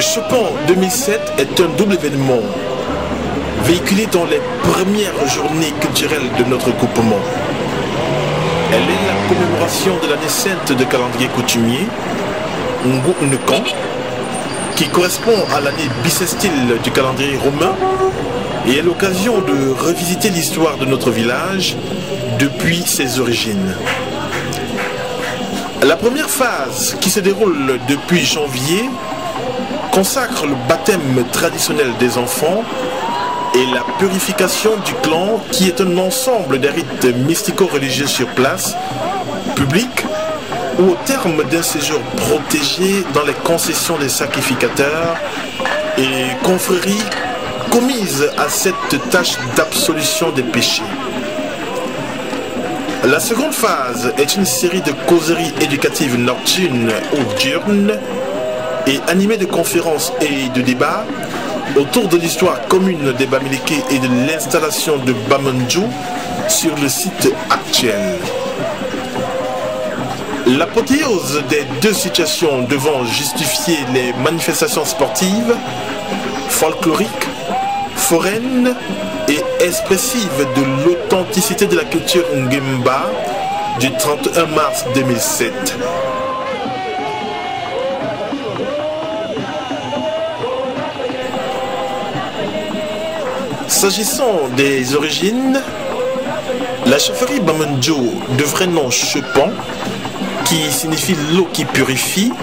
Chopin 2007 est un double événement, véhiculé dans les premières journées culturelles de notre groupement. Elle est la commémoration de la naissance de calendrier coutumier, Ngu Nkan, qui correspond à l'année bissextile du calendrier romain et est l'occasion de revisiter l'histoire de notre village depuis ses origines. La première phase, qui se déroule depuis janvier, consacre le baptême traditionnel des enfants et la purification du clan, qui est un ensemble des rites mystico-religieux sur place, publics, ou au terme d'un séjour protégé dans les concessions des sacrificateurs et confréries commises à cette tâche d'absolution des péchés. La seconde phase est une série de causeries éducatives nocturnes ou diurnes et animées de conférences et de débats autour de l'histoire commune des Bamileke et de l'installation de Bamandjou sur le site actuel. L'apothéose des deux situations devant justifier les manifestations sportives, folkloriques, foraines et expressives de l'authenticité de la culture Nguemba du 31 mars 2007. S'agissant des origines, la chefferie Bamandjou, de vrai nom Chepon, qui signifie l'eau qui purifie,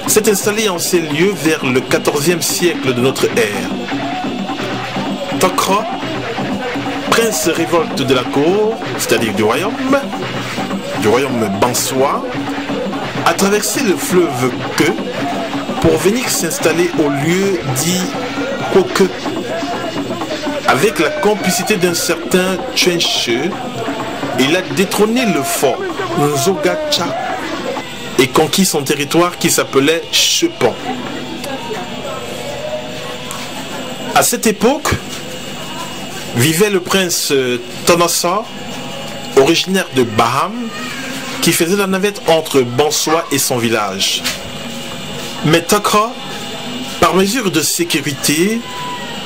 s'est installée en ces lieux vers le XIVe siècle de notre ère. Tokra, prince révolte de la cour, c'est-à-dire du royaume Bansoa, a traversé le fleuve Que pour venir s'installer au lieu dit Koke, avec la complicité d'un certain Tchenche. Il a détrôné le fort Nzogacha et conquis son territoire qui s'appelait Chepon. À cette époque, vivait le prince Tonassa, originaire de Baham, qui faisait la navette entre Bansoa et son village. Mais Takra, par mesure de sécurité,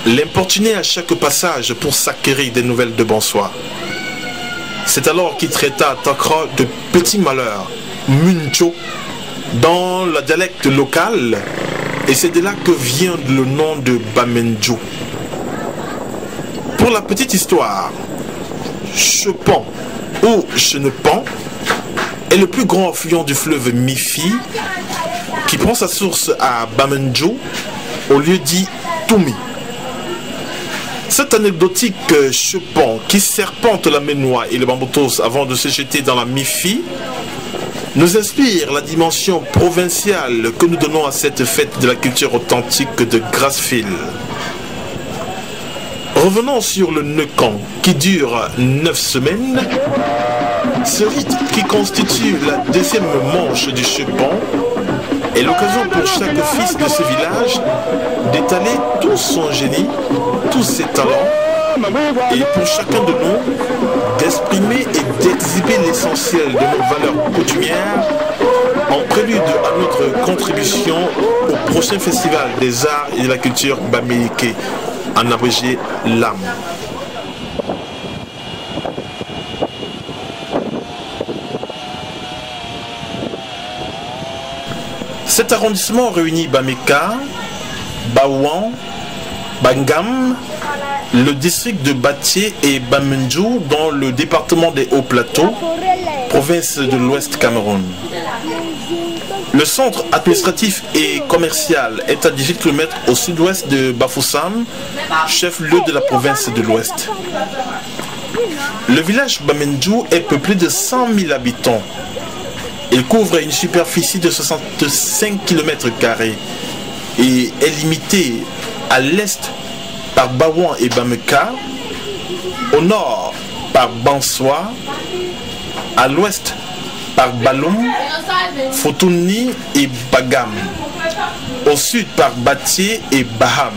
l'importunait à chaque passage pour s'acquérir des nouvelles de Bansoa. C'est alors qu'il traita Takra de petit malheur, Muncho, dans le dialecte local, et c'est de là que vient le nom de Bamandjou. Pour la petite histoire, Chepon ou Chenepan est le plus grand affluent du fleuve Mifi, qui prend sa source à Bamandjou, au lieu dit Toumi. Cet anecdotique Chepon qui serpente la Ménois et le Bamboutos avant de se jeter dans la Mifi nous inspire la dimension provinciale que nous donnons à cette fête de la culture authentique de Grassfield. Revenons sur le Nkan qui dure 9 semaines. Ce rite qui constitue la deuxième manche du Chepon est l'occasion pour chaque fils de ce village d'étaler tout son génie, tous ses talents, et pour chacun de nous d'exprimer et d'exhiber l'essentiel de nos valeurs coutumières en prélude à notre contribution au prochain festival des arts et de la culture Bamileke, en abrégé LAM. Cet arrondissement réunit Bameka, Baouan, Bangam, le district de Batié et Bamandjou dans le département des Hauts-Plateaux, province de l'Ouest Cameroun. Le centre administratif et commercial est à 18 km au sud-ouest de Bafoussam, chef-lieu de la province de l'Ouest. Le village Bamandjou est peuplé de 100 000 habitants Il couvre une superficie de 65 km² et est limité à l'est par Bawan et Bameka, au nord par Bansoa, à l'ouest par Baloum, Fotouni et Bagam, au sud par Batié et Baham.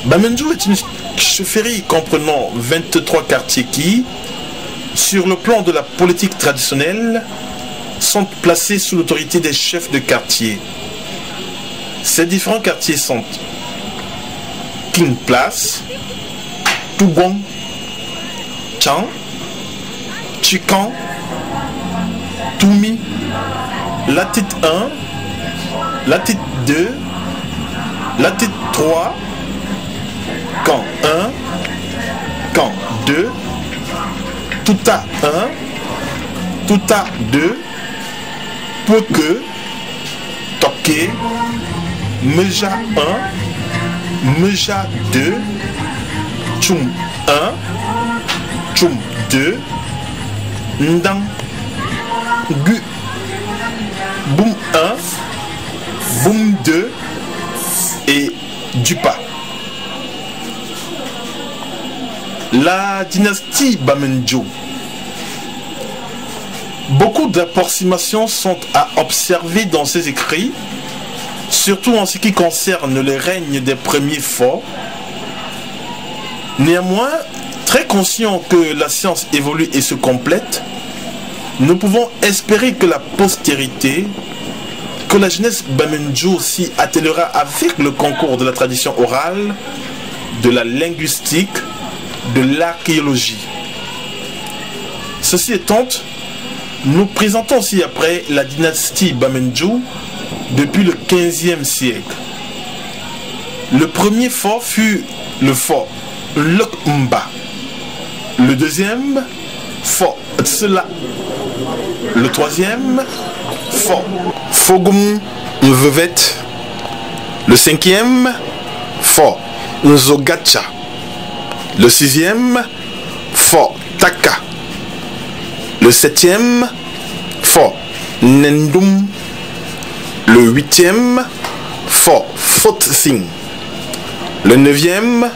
Bamendjou est une chefferie comprenant 23 quartiers qui, sur le plan de la politique traditionnelle, sont placés sous l'autorité des chefs de quartier. Ces différents quartiers sont King Place, Toubon, Chan, Chikan, Toumi, Latit 1, Latit 2, Latit 3, Camp 1, Camp 2, Touta 1, Touta 2, Poueke, Toké, Meja 1, Meja 2, Tchoum 1, Tchoum 2, Ndang, Gu, Boum 1, Boum 2 et Dupa. La dynastie Bamendjou. Beaucoup d'approximations sont à observer dans ces écrits, surtout en ce qui concerne le règne des premiers forts. Néanmoins, très conscients que la science évolue et se complète, nous pouvons espérer que la postérité, que la jeunesse Bamendjou s'y attellera avec le concours de la tradition orale, de la linguistique, de l'archéologie. Ceci étant, nous présentons ci-après la dynastie Bamendjou depuis le 15e siècle. Le premier fort fut le fort Lokmba. Le deuxième, fort Tsela. Le troisième, fort Fogum Nvevet. Le cinquième, fort Nzogacha. Le sixième, fort Taka. Le septième, fort Nendum. Le huitième, fort Fotsing. Le neuvième,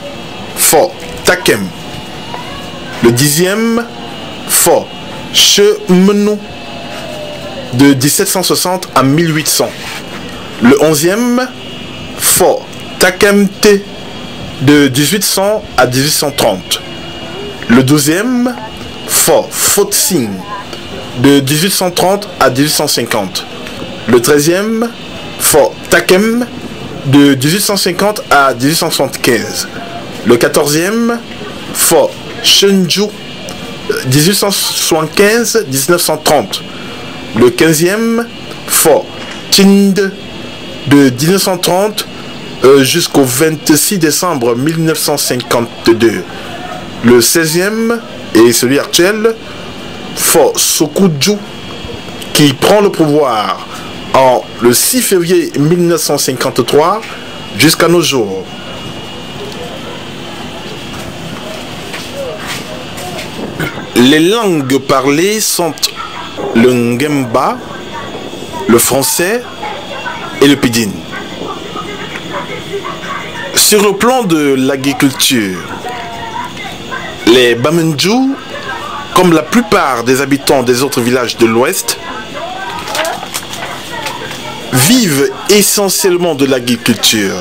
fort Takem. Le dixième, fort Chemenou de 1760 à 1800. Le onzième, fort Takemte de 1800 à 1830. Le 12e, fort Fotsing de 1830 à 1850. Le 13e, fort Takem de 1850 à 1875. Le 14e, fort Shenju 1875-1930. Le 15e, fort Tinde de 1930 jusqu'au 26 décembre 1952. Le 16e et celui actuel, fort Sokuju, qui prend le pouvoir le 6 février 1953 jusqu'à nos jours. Les langues parlées sont le Ngemba, le français et le pidgin. Sur le plan de l'agriculture, les Bamendjou, comme la plupart des habitants des autres villages de l'Ouest, vivent essentiellement de l'agriculture.